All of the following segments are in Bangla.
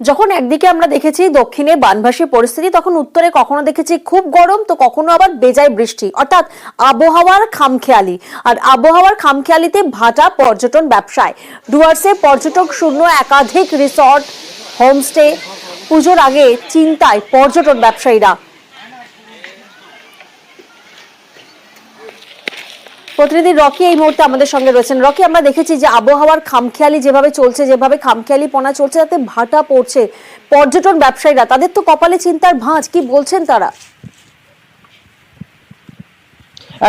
যখন একদিকে আমরা দেখেছি দক্ষিণে বানভাসী পরিস্থিতি, তখন উত্তরে কখনো দেখেছি খুব গরম, তো কখনো আবার বেজায় বৃষ্টি, অর্থাৎ আবহাওয়ার খামখেয়ালি। আর আবহাওয়ার খামখেয়ালিতে ভাটা পর্যটন ব্যবসায়। ডুয়ার্সে পর্যটক শূন্য একাধিক রিসর্ট, হোমস্টে। পুজোর আগে চিন্তায় পর্যটন ব্যবসায়ীরা। প্রতিনিধি রকি এই মুহূর্তে আমাদের সঙ্গে রয়েছেন। রকি, আমরা দেখেছি যে আবহাওয়ার খামখেয়ালি যেভাবে চলছে, যেভাবে খামখেয়ালি পনা চলছে, তাতে ভাটা পড়ছে। পর্যটন ব্যবসায়ীরা, তাদের তো কপালে চিন্তার ভাঁজ, কি বলছেন তারা?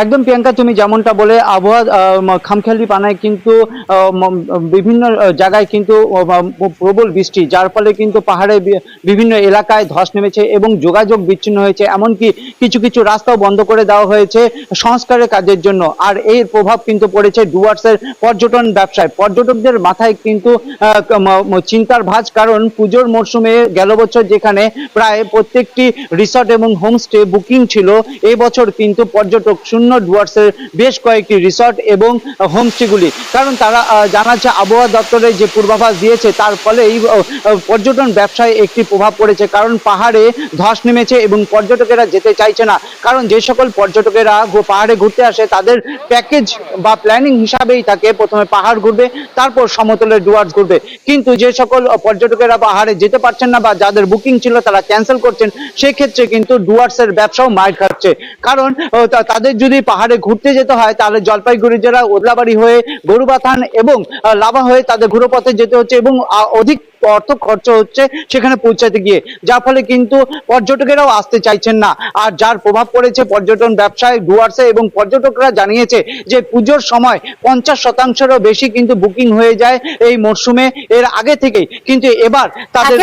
একদম প্রিয়াঙ্কা, তুমি যেমনটা বলে আবহাওয়া খামখেয়ালি পানায় কিন্তু বিভিন্ন জায়গায় কিন্তু প্রবল বৃষ্টি, যার ফলে কিন্তু পাহাড়ে বিভিন্ন এলাকায় ধস নেমেছে এবং যোগাযোগ বিচ্ছিন্ন হয়েছে। এমনকি কিছু কিছু রাস্তাও বন্ধ করে দেওয়া হয়েছে সংস্কারের কাজের জন্য। আর এর প্রভাব কিন্তু পড়েছে ডুয়ার্সের পর্যটন ব্যবসায়। পর্যটকদের মাথায় কিন্তু চিন্তার ভাঁজ, কারণ পুজোর মরশুমে গেল বছর যেখানে প্রায় প্রত্যেকটি রিসর্ট এবং হোমস্টে বুকিং ছিল, এই বছর কিন্তু পর্যটক শূন্য ডুয়ার্সের বেশ কয়েকটি রিসর্ট এবং হোমস্টেগুলি। কারণ তারা জানাচ্ছে আবহাওয়া দপ্তরের যে পূর্বাভাস দিয়েছে তার ফলে এই পর্যটন ব্যবসায় একটি প্রভাব পড়েছে, কারণ পাহাড়ে ধস নেমেছে এবং পর্যটকেরা যেতে চাইছে না। কারণ যে সকল পর্যটকেরা পাহাড়ে ঘুরতে আসে তাদের প্যাকেজ বা প্ল্যানিং হিসাবেই থাকে প্রথমে পাহাড় ঘুরবে, তারপর সমতলের ডুয়ার্স ঘুরবে। কিন্তু যে সকল পর্যটকেরা পাহাড়ে যেতে পারছেন না বা যাদের বুকিং ছিল তারা ক্যান্সেল করছেন, সেক্ষেত্রে কিন্তু ডুয়ার্সের ব্যবসাও মার খাচ্ছে। কারণ তাদের যদি পাহাড়ে ঘুরতে যেতে হয় তাহলে জলপাইগুড়ি জেলা ওদলাবাড়ি হয়ে গরুবাথান এবং লাভা হয়ে তাদের ঘুরোপথে যেতে হচ্ছে এবং অধিক অর্থ খরচ হচ্ছে সেখানে পৌঁছাতে গিয়ে, যার ফলে কিন্তু পর্যটকেরাও আসতে চাইছেন না। আর যার প্রভাব পড়েছে পর্যটন ব্যবসায় ডুয়ার্সে, এবং পর্যটকরা জানিয়েছে যে পুজোর সময় 50%-রও বেশি কিন্তু বুকিং হয়ে যায় এই মরশুমে এর আগে থেকেই। কিন্তু এবার তাদের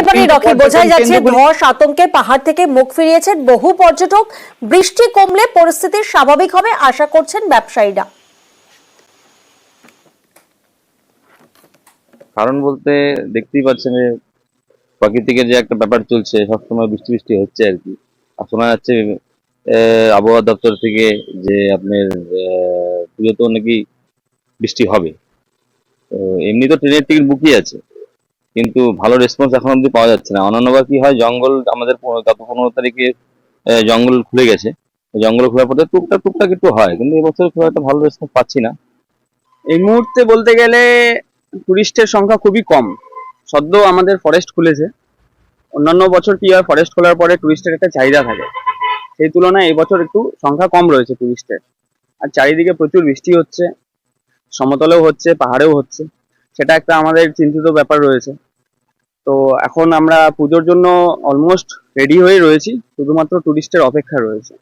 বোঝাই যাচ্ছে ধস আতঙ্কে পাহাড় থেকে মুখ ফিরিয়েছেন বহু পর্যটক। বৃষ্টি কমলে পরিস্থিতি স্বাভাবিক হবে আশা করছেন ব্যবসায়ীরা। কারণ বলতে দেখতেই পাচ্ছেন যে প্রাকৃতিকের যে একটা ব্যাপার চলছে, সবসময় বৃষ্টি বৃষ্টি হচ্ছে আর কি। আর শোনা যাচ্ছে আবহাওয়া দপ্তর থেকে যে আপনার পুজোতেও নাকি বৃষ্টি হবে। তো এমনি তো ট্রেনের টিকিট বুকই আছে, কিন্তু ভালো রেসপন্স এখন অব্দি পাওয়া যাচ্ছে না। অন্যান্যবার কি হয়, জঙ্গল আমাদের গত 15 তারিখে জঙ্গল খুলে গেছে, জঙ্গল খোলার পরে টুকটাক টুকটাক একটু হয়, কিন্তু এবছর খুব একটা ভালো রেসপন্স পাচ্ছি না। এই মুহূর্তে বলতে গেলে টুরিস্টের সংখ্যা খুবই কম। সদ্য আমাদের ফরেস্ট খুলেছে। অন্যান্য বছর কি হয়, ফরেস্ট খোলার পরে টুরিস্টের একটা চাহিদা থাকে, সেই তুলনায় এই বছর একটু সংখ্যা কম রয়েছে টুরিস্টের। আর চারিদিকে প্রচুর বৃষ্টি হচ্ছে, সমতলেও হচ্ছে, পাহাড়েও হচ্ছে, সেটা একটা আমাদের চিন্তিত ব্যাপার রয়েছে। তো এখন আমরা পুজোর জন্য অলমোস্ট রেডি হয়ে রয়েছি, শুধুমাত্র টুরিস্টের অপেক্ষা রয়েছে।